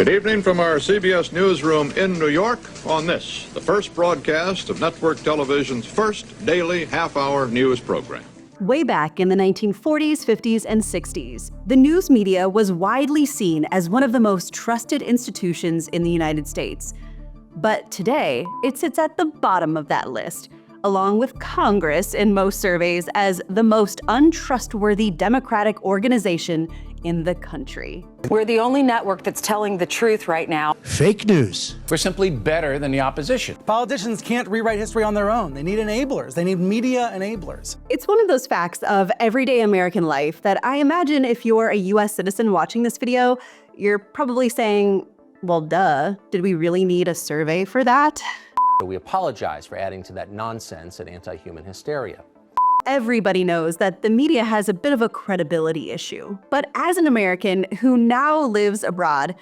Good evening from our CBS newsroom in New York on this, the first broadcast of network television's first daily half-hour news program. Way back in the 1940s, 50s, and 60s, the news media was widely seen as one of the most trusted institutions in the United States. But today, it sits at the bottom of that list, along with Congress in most surveys as the most untrustworthy democratic organization in the country. We're the only network that's telling the truth right now. Fake news. We're simply better than the opposition. Politicians can't rewrite history on their own. They need enablers. They need media enablers. It's one of those facts of everyday American life that I imagine if you're a US citizen watching this video, you're probably saying, well, duh, did we really need a survey for that? We apologize for adding to that nonsense and anti-human hysteria. Everybody knows that the media has a bit of a credibility issue. But as an American who now lives abroad,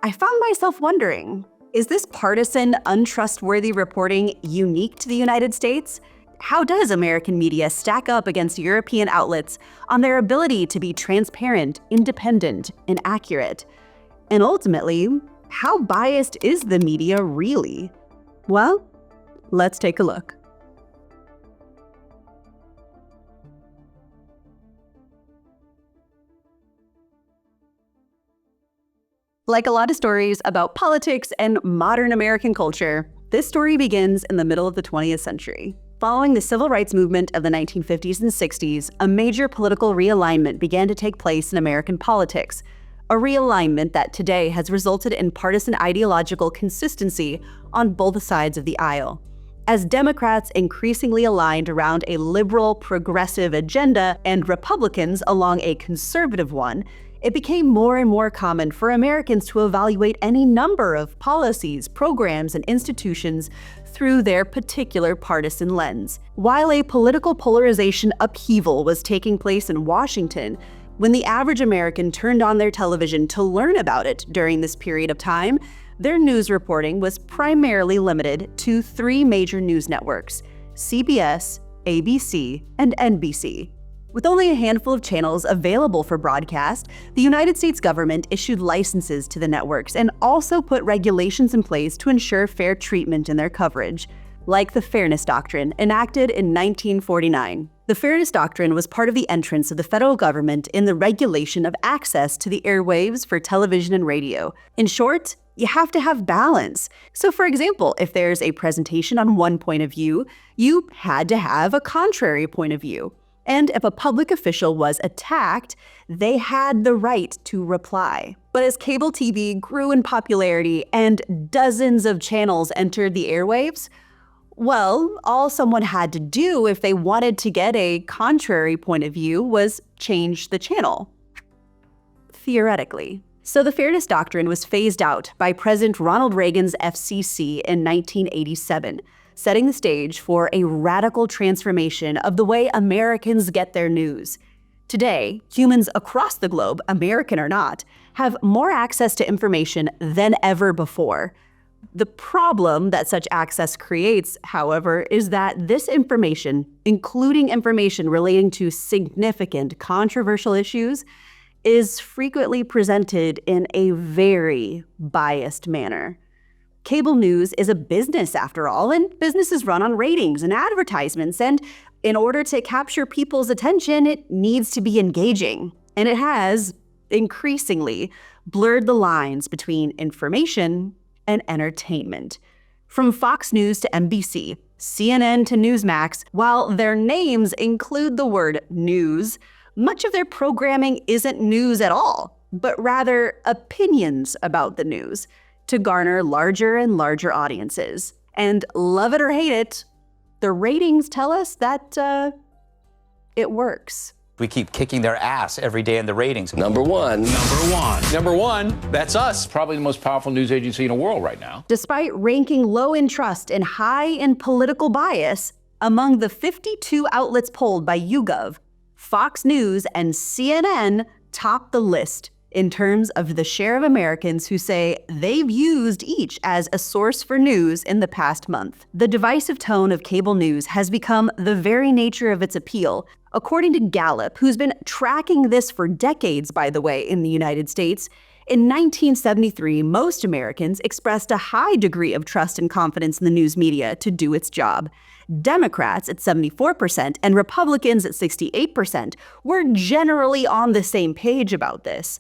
I found myself wondering, is this partisan, untrustworthy reporting unique to the United States? How does American media stack up against European outlets on their ability to be transparent, independent, and accurate? And ultimately, how biased is the media really? Well, let's take a look. Like a lot of stories about politics and modern American culture, this story begins in the middle of the 20th century. Following the civil rights movement of the 1950s and 60s, a major political realignment began to take place in American politics, a realignment that today has resulted in partisan ideological consistency on both sides of the aisle. As Democrats increasingly aligned around a liberal, progressive agenda and Republicans along a conservative one, it became more and more common for Americans to evaluate any number of policies, programs, and institutions through their particular partisan lens. While a political polarization upheaval was taking place in Washington, when the average American turned on their television to learn about it during this period of time, their news reporting was primarily limited to three major news networks: CBS, ABC, and NBC. With only a handful of channels available for broadcast, the United States government issued licenses to the networks and also put regulations in place to ensure fair treatment in their coverage, like the Fairness Doctrine, enacted in 1949. The Fairness Doctrine was part of the entrance of the federal government in the regulation of access to the airwaves for television and radio. In short, you have to have balance. So for example, if there's a presentation on one point of view, you had to have a contrary point of view. And if a public official was attacked, they had the right to reply. But as cable TV grew in popularity and dozens of channels entered the airwaves, well, all someone had to do if they wanted to get a contrary point of view was change the channel. Theoretically. So the Fairness Doctrine was phased out by President Ronald Reagan's FCC in 1987. Setting the stage for a radical transformation of the way Americans get their news. Today, humans across the globe, American or not, have more access to information than ever before. The problem that such access creates, however, is that this information, including information relating to significant controversial issues, is frequently presented in a very biased manner. Cable news is a business after all, and businesses run on ratings and advertisements, and in order to capture people's attention, it needs to be engaging. And it has, increasingly, blurred the lines between information and entertainment. From Fox News to NBC, CNN to Newsmax, while their names include the word news, much of their programming isn't news at all, but rather opinions about the news, to garner larger and larger audiences. And love it or hate it, the ratings tell us that it works. We keep kicking their ass every day in the ratings. Number one. Number one, that's us. Probably the most powerful news agency in the world right now. Despite ranking low in trust and high in political bias, among the 52 outlets polled by YouGov, Fox News and CNN top the list in terms of the share of Americans who say they've used each as a source for news in the past month. The divisive tone of cable news has become the very nature of its appeal. According to Gallup, who's been tracking this for decades, by the way, in the United States, In 1973, most Americans expressed a high degree of trust and confidence in the news media to do its job. Democrats at 74% and Republicans at 68% were generally on the same page about this.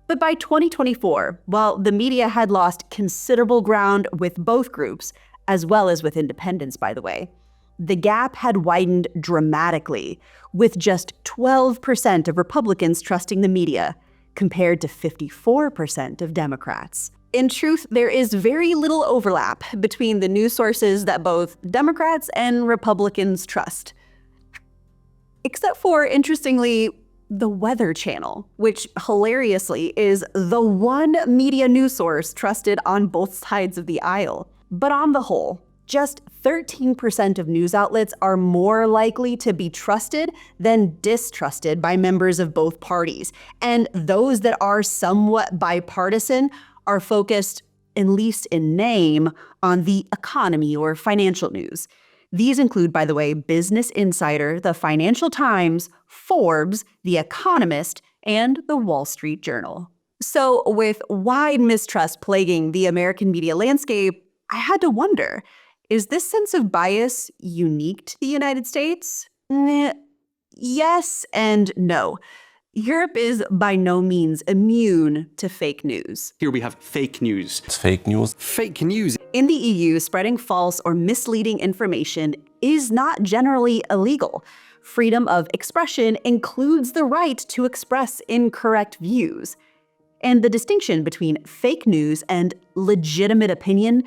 But by 2024, while the media had lost considerable ground with both groups, as well as with independents, by the way, the gap had widened dramatically, with just 12% of Republicans trusting the media, compared to 54% of Democrats. In truth, there is very little overlap between the news sources that both Democrats and Republicans trust. Except for, interestingly, the Weather Channel, which hilariously is the one media news source trusted on both sides of the aisle. But on the whole, just 13% of news outlets are more likely to be trusted than distrusted by members of both parties. And those that are somewhat bipartisan are focused, at least in name, on the economy or financial news. These include, by the way, Business Insider, the Financial Times, Forbes, The Economist, and the Wall Street Journal. So with wide mistrust plaguing the American media landscape, I had to wonder, is this sense of bias unique to the United States? Yes and no. Europe is by no means immune to fake news. Here we have fake news. It's fake news. Fake news. In the EU, spreading false or misleading information is not generally illegal. Freedom of expression includes the right to express incorrect views. And the distinction between fake news and legitimate opinion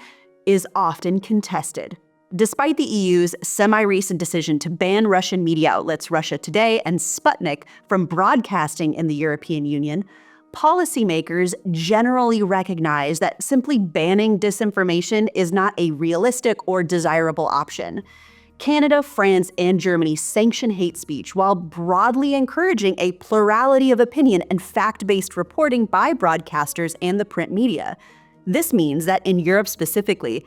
is often contested. Despite the EU's semi-recent decision to ban Russian media outlets Russia Today and Sputnik from broadcasting in the European Union, policymakers generally recognize that simply banning disinformation is not a realistic or desirable option. Canada, France, and Germany sanction hate speech while broadly encouraging a plurality of opinion and fact-based reporting by broadcasters and the print media. This means that in Europe specifically,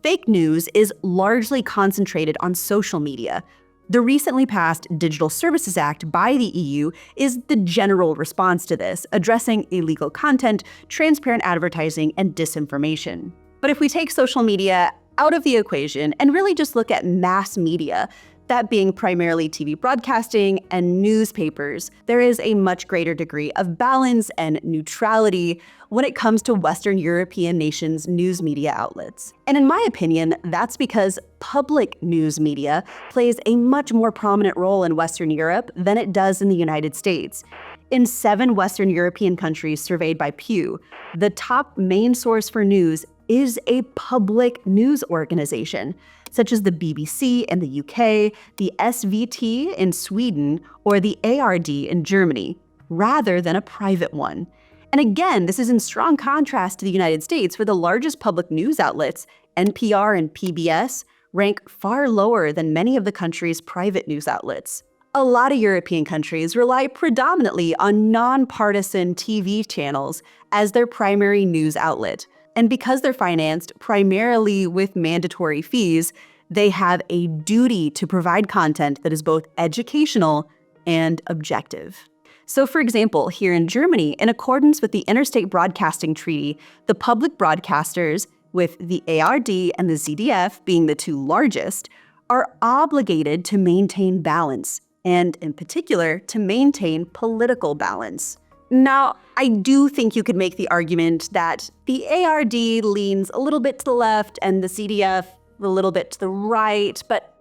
fake news is largely concentrated on social media. The recently passed Digital Services Act by the EU is the general response to this, addressing illegal content, transparent advertising, and disinformation. But if we take social media out of the equation and really just look at mass media, that being primarily TV broadcasting and newspapers, there is a much greater degree of balance and neutrality when it comes to Western European nations' news media outlets. And in my opinion, that's because public news media plays a much more prominent role in Western Europe than it does in the United States. In 7 Western European countries surveyed by Pew, the top main source for news is a public news organization, such as the BBC in the UK, the SVT in Sweden, or the ARD in Germany, rather than a private one. And again, this is in strong contrast to the United States, where the largest public news outlets, NPR and PBS, rank far lower than many of the country's private news outlets. A lot of European countries rely predominantly on nonpartisan TV channels as their primary news outlet. And because they're financed primarily with mandatory fees, they have a duty to provide content that is both educational and objective. So for example, here in Germany, in accordance with the Interstate Broadcasting Treaty, the public broadcasters, with the ARD and the ZDF being the 2 largest, are obligated to maintain balance, and in particular, to maintain political balance. Now, I do think you could make the argument that the ARD leans a little bit to the left and the CDF a little bit to the right, but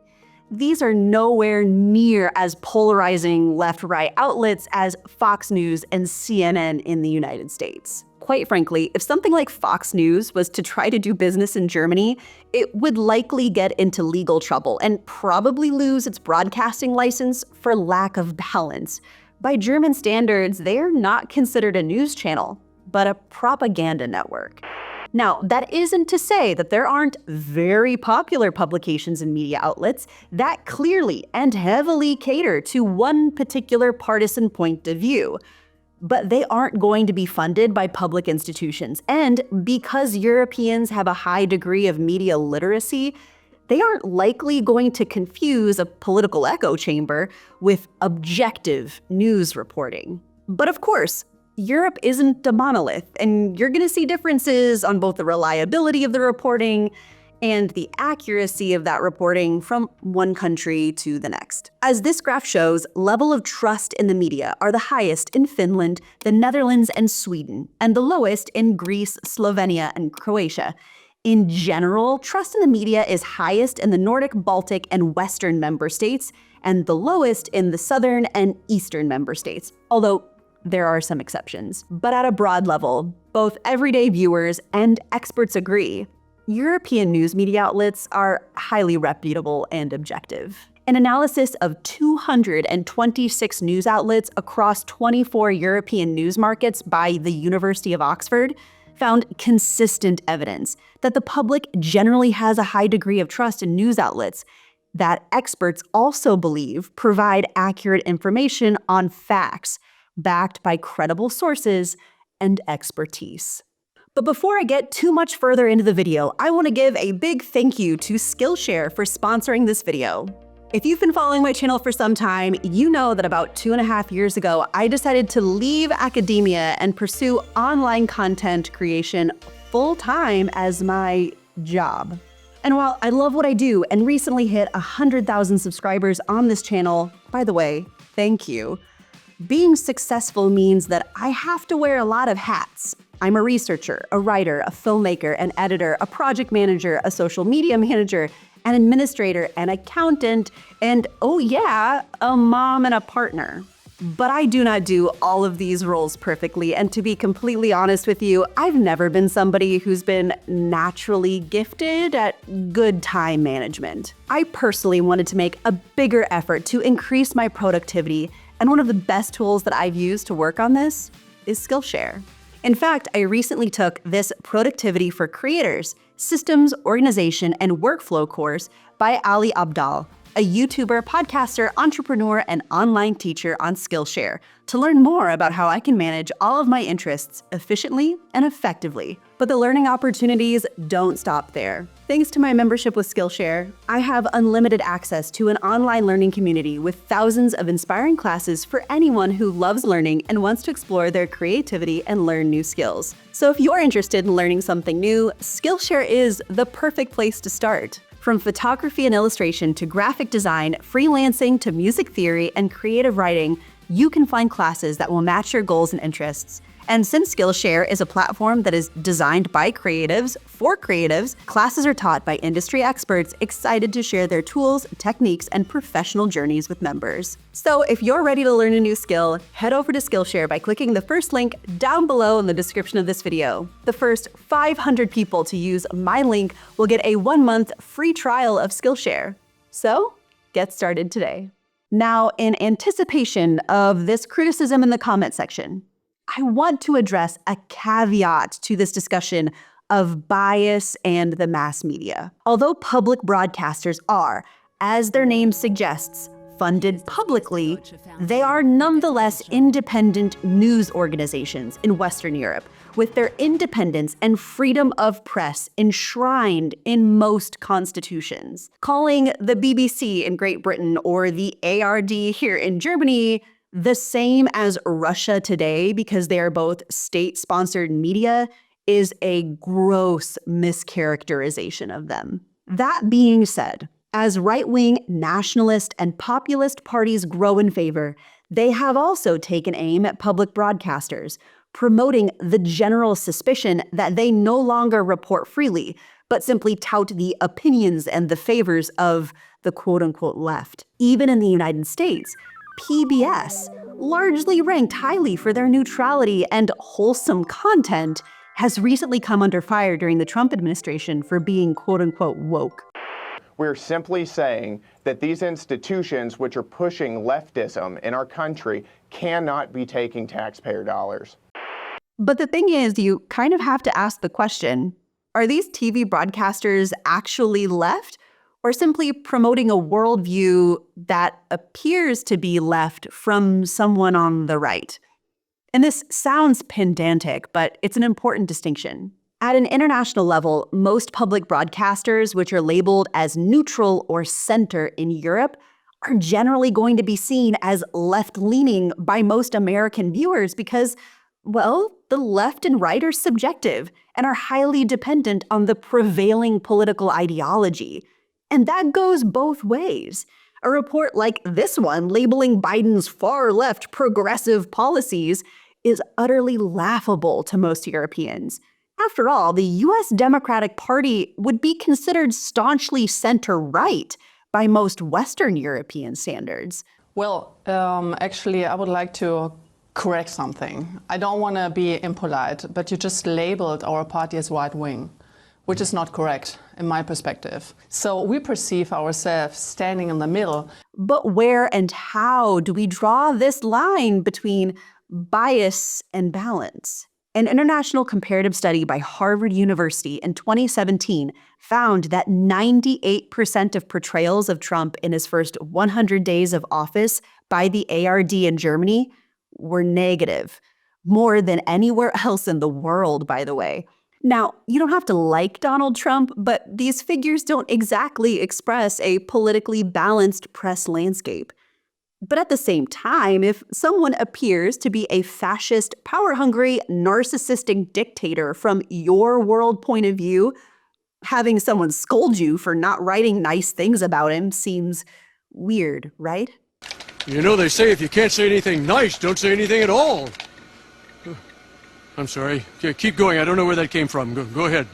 these are nowhere near as polarizing left-right outlets as Fox News and CNN in the United States. Quite frankly, if something like Fox News was to try to do business in Germany, it would likely get into legal trouble and probably lose its broadcasting license for lack of balance. By German standards, they are not considered a news channel, but a propaganda network. Now, that isn't to say that there aren't very popular publications and media outlets that clearly and heavily cater to one particular partisan point of view. But they aren't going to be funded by public institutions. And because Europeans have a high degree of media literacy, they aren't likely going to confuse a political echo chamber with objective news reporting. But of course, Europe isn't a monolith, and you're going to see differences on both the reliability of the reporting and the accuracy of that reporting from one country to the next. As this graph shows, level of trust in the media are the highest in Finland, the Netherlands, and Sweden, and the lowest in Greece, Slovenia, and Croatia. In general, trust in the media is highest in the Nordic, Baltic, and Western member states, and the lowest in the Southern and Eastern member states, although there are some exceptions. But at a broad level, both everyday viewers and experts agree, European news media outlets are highly reputable and objective. An analysis of 226 news outlets across 24 European news markets by the University of Oxford found consistent evidence that the public generally has a high degree of trust in news outlets that experts also believe provide accurate information on facts, backed by credible sources and expertise. But before I get too much further into the video, I want to give a big thank you to Skillshare for sponsoring this video. If you've been following my channel for some time, you know that about 2.5 years ago, I decided to leave academia and pursue online content creation full-time as my job. And while I love what I do and recently hit 100,000 subscribers on this channel, by the way, thank you, being successful means that I have to wear a lot of hats. I'm a researcher, a writer, a filmmaker, an editor, a project manager, a social media manager, an administrator, an accountant, and oh yeah, a mom and a partner. But I do not do all of these roles perfectly, and to be completely honest with you, I've never been somebody who's been naturally gifted at good time management. I personally wanted to make a bigger effort to increase my productivity, and one of the best tools that I've used to work on this is Skillshare. In fact, I recently took this Productivity for Creators, Systems, Organization, and Workflow course by Ali Abdaal, a YouTuber, podcaster, entrepreneur, and online teacher on Skillshare, to learn more about how I can manage all of my interests efficiently and effectively. But the learning opportunities don't stop there. Thanks to my membership with Skillshare, I have unlimited access to an online learning community with thousands of inspiring classes for anyone who loves learning and wants to explore their creativity and learn new skills. So if you're interested in learning something new, Skillshare is the perfect place to start. From photography and illustration to graphic design, freelancing to music theory and creative writing, you can find classes that will match your goals and interests. And since Skillshare is a platform that is designed by creatives for creatives, classes are taught by industry experts excited to share their tools, techniques, and professional journeys with members. So if you're ready to learn a new skill, head over to Skillshare by clicking the first link down below in the description of this video. The first 500 people to use my link will get a 1-month free trial of Skillshare. So get started today. Now, in anticipation of this criticism in the comment section, I want to address a caveat to this discussion of bias and the mass media. Although public broadcasters are, as their name suggests, funded publicly, they are nonetheless independent news organizations in Western Europe, with their independence and freedom of press enshrined in most constitutions. Calling the BBC in Great Britain or the ARD here in Germany the same as Russia today because they are both state-sponsored media is a gross mischaracterization of them. That being said, as right-wing nationalist and populist parties grow in favor, they have also taken aim at public broadcasters, promoting the general suspicion that they no longer report freely, but simply tout the opinions and the favors of the quote-unquote left. Even in the United States, PBS, largely ranked highly for their neutrality and wholesome content, has recently come under fire during the Trump administration for being quote-unquote woke. We're simply saying that these institutions which are pushing leftism in our country cannot be taking taxpayer dollars. But the thing is, you kind of have to ask the question, are these TV broadcasters actually left, or simply promoting a worldview that appears to be left from someone on the right? And this sounds pedantic, but it's an important distinction. At an international level, most public broadcasters, which are labeled as neutral or center in Europe, are generally going to be seen as left-leaning by most American viewers because Well, the left and right are subjective and are highly dependent on the prevailing political ideology. And that goes both ways. A report like this one, labeling Biden's far-left progressive policies, is utterly laughable to most Europeans. After all, the U.S. Democratic Party would be considered staunchly center-right by most Western European standards. Well, actually, I would like to correct something. I don't want to be impolite, but you just labeled our party as right-wing, which is not correct in my perspective. So we perceive ourselves standing in the middle. But where and how do we draw this line between bias and balance? An international comparative study by Harvard University in 2017 found that 98% of portrayals of Trump in his first 100 days of office by the ARD in Germany were negative, more than anywhere else in the world, by the way. Now, you don't have to like Donald Trump, but these figures don't exactly express a politically balanced press landscape. But at the same time, if someone appears to be a fascist, power-hungry, narcissistic dictator from your world point of view, having someone scold you for not writing nice things about him seems weird, right? You know, they say if you can't say anything nice, don't say anything at all. I'm sorry. Keep going. I don't know where that came from. Go ahead.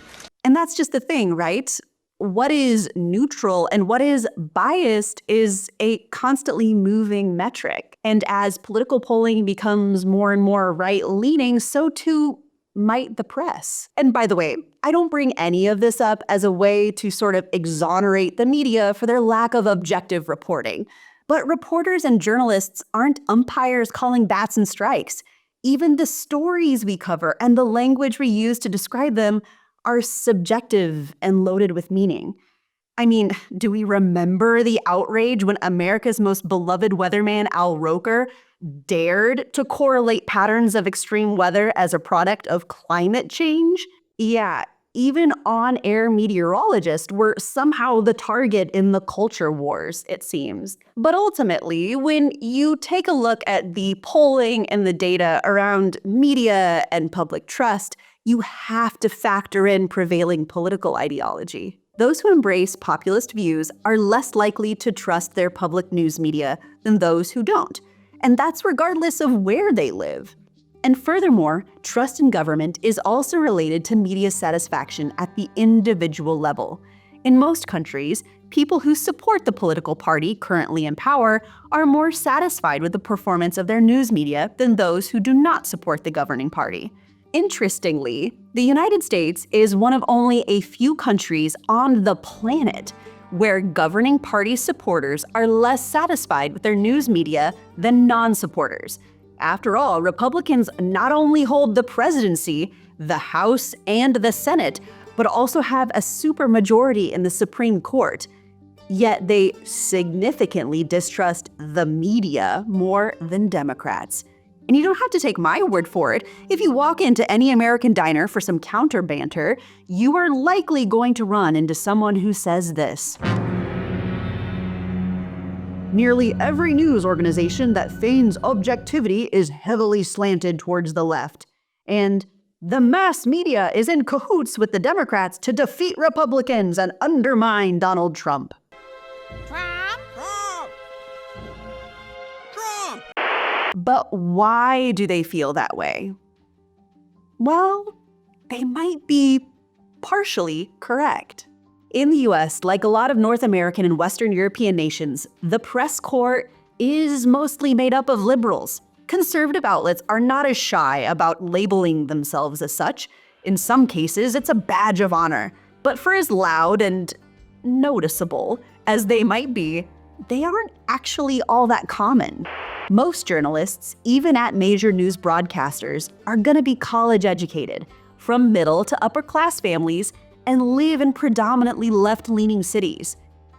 And that's just the thing, right? What is neutral and what is biased is a constantly moving metric. And as political polling becomes more and more right-leaning, so too might the press. And by the way, I don't bring any of this up as a way to sort of exonerate the media for their lack of objective reporting. But reporters and journalists aren't umpires calling bats and strikes. Even the stories we cover and the language we use to describe them are subjective and loaded with meaning. I mean, do we remember the outrage when America's most beloved weatherman, Al Roker, dared to correlate patterns of extreme weather as a product of climate change? Yeah, even on-air meteorologists were somehow the target in the culture wars, it seems. But ultimately, when you take a look at the polling and the data around media and public trust, you have to factor in prevailing political ideology. Those who embrace populist views are less likely to trust their public news media than those who don't. And that's regardless of where they live. And furthermore, trust in government is also related to media satisfaction at the individual level. In most countries, people who support the political party currently in power are more satisfied with the performance of their news media than those who do not support the governing party. Interestingly, the United States is one of only a few countries on the planet where governing party supporters are less satisfied with their news media than non-supporters. After all, Republicans not only hold the presidency, the House, and the Senate, but also have a supermajority in the Supreme Court. Yet they significantly distrust the media more than Democrats. And you don't have to take my word for it. If you walk into any American diner for some counter banter, you are likely going to run into someone who says this. Nearly every news organization that feigns objectivity is heavily slanted towards the left. And the mass media is in cahoots with the Democrats to defeat Republicans and undermine Donald Trump. But why do they feel that way? Well, they might be partially correct. In the US, like a lot of North American and Western European nations, the press corps is mostly made up of liberals. Conservative outlets are not as shy about labeling themselves as such. In some cases, it's a badge of honor. But for as loud and noticeable as they might be, they aren't actually all that common. Most journalists, even at major news broadcasters, are gonna be college educated, from middle to upper class families, and live in predominantly left-leaning cities.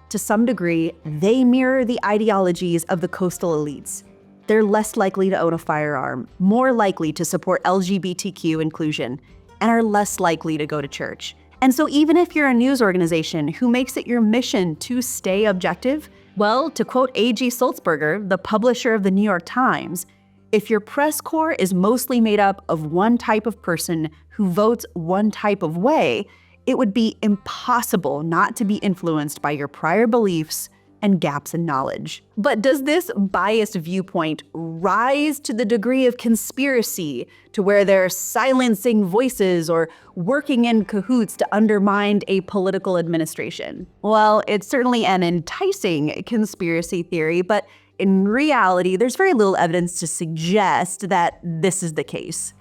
To some degree, they mirror the ideologies of the coastal elites. They're less likely to own a firearm, more likely to support LGBTQ inclusion, and are less likely to go to church. And so even if you're a news organization who makes it your mission to stay objective, well, to quote A.G. Sulzberger, the publisher of the New York Times, If your press corps is mostly made up of one type of person who votes one type of way, it would be impossible not to be influenced by your prior beliefs and gaps in knowledge. But does this biased viewpoint rise to the degree of conspiracy to where they're silencing voices or working in cahoots to undermine a political administration? Well, it's certainly an enticing conspiracy theory, but in reality, there's very little evidence to suggest that this is the case,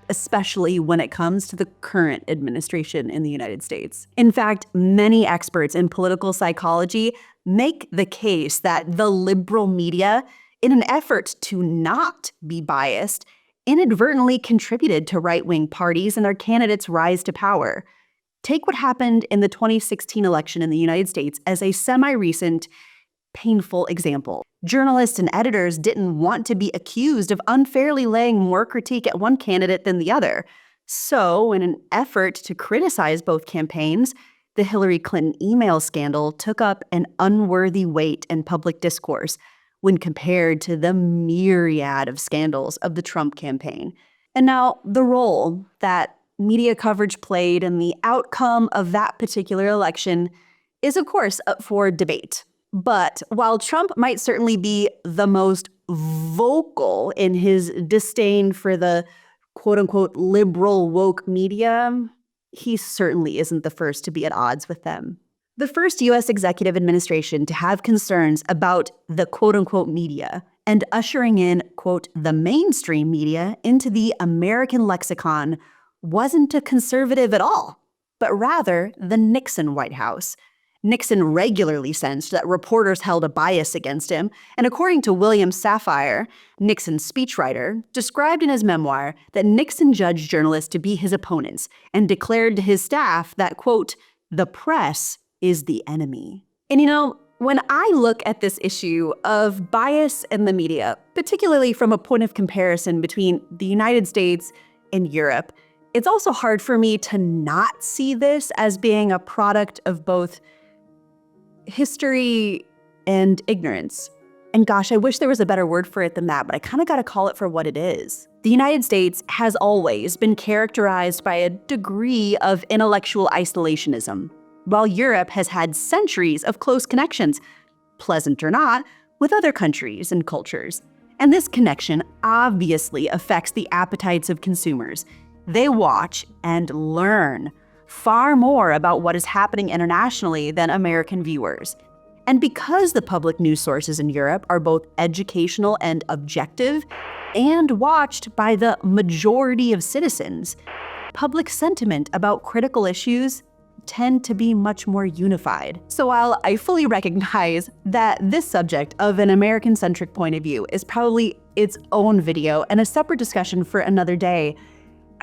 especially when it comes to the current administration in the United States. In fact, many experts in political psychology make the case that the liberal media, in an effort to not be biased, inadvertently contributed to right-wing parties and their candidates' rise to power. Take what happened in the 2016 election in the United States as a semi-recent, painful example. Journalists and editors didn't want to be accused of unfairly laying more critique at one candidate than the other. So, in an effort to criticize both campaigns, the Hillary Clinton email scandal took up an unworthy weight in public discourse when compared to the myriad of scandals of the Trump campaign. And now, the role that media coverage played in the outcome of that particular election is, of course, up for debate. But while Trump might certainly be the most vocal in his disdain for the quote-unquote liberal woke media, he certainly isn't the first to be at odds with them. The first U.S. executive administration to have concerns about the quote-unquote media and ushering in, quote, the mainstream media into the American lexicon wasn't a conservative at all, but rather the Nixon White House. Nixon regularly sensed that reporters held a bias against him, and according to William Safire, Nixon's speechwriter, described in his memoir that Nixon judged journalists to be his opponents and declared to his staff that, quote, the press is the enemy. And you know, when I look at this issue of bias in the media, particularly from a point of comparison between the United States and Europe, it's also hard for me to not see this as being a product of both history and ignorance. And gosh, I wish there was a better word for it than that, but I kind of got to call it for what it is. The United States has always been characterized by a degree of intellectual isolationism, while Europe has had centuries of close connections, pleasant or not, with other countries and cultures. And this connection obviously affects the appetites of consumers. They watch and learn far more about what is happening internationally than American viewers. And because the public news sources in Europe are both educational and objective, and watched by the majority of citizens, public sentiment about critical issues tend to be much more unified. So while I fully recognize that this subject of an American-centric point of view is probably its own video and a separate discussion for another day,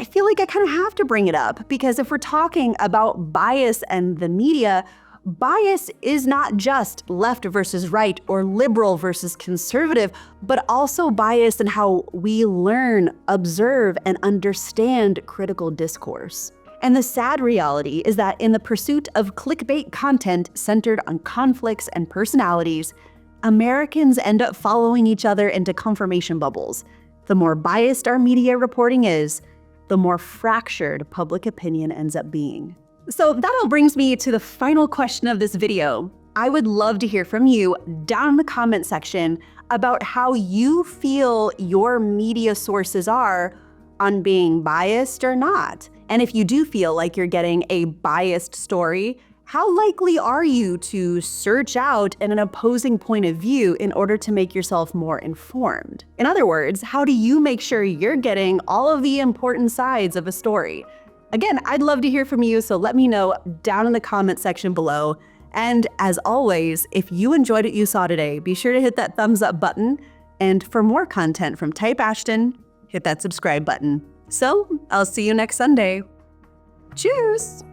I feel like I kind of have to bring it up, because if we're talking about bias and the media, bias is not just left versus right or liberal versus conservative, but also bias in how we learn, observe, and understand critical discourse. And the sad reality is that in the pursuit of clickbait content centered on conflicts and personalities, Americans end up following each other into confirmation bubbles. The more biased our media reporting is, the more fractured public opinion ends up being. So that all brings me to the final question of this video. I would love to hear from you down in the comment section about how you feel your media sources are on being biased or not. And if you do feel like you're getting a biased story, how likely are you to search out an opposing point of view in order to make yourself more informed? In other words, how do you make sure you're getting all of the important sides of a story? Again, I'd love to hear from you, so let me know down in the comment section below. And as always, if you enjoyed what you saw today, be sure to hit that thumbs up button. And for more content from Type Ashton, hit that subscribe button. So I'll see you next Sunday. Cheers!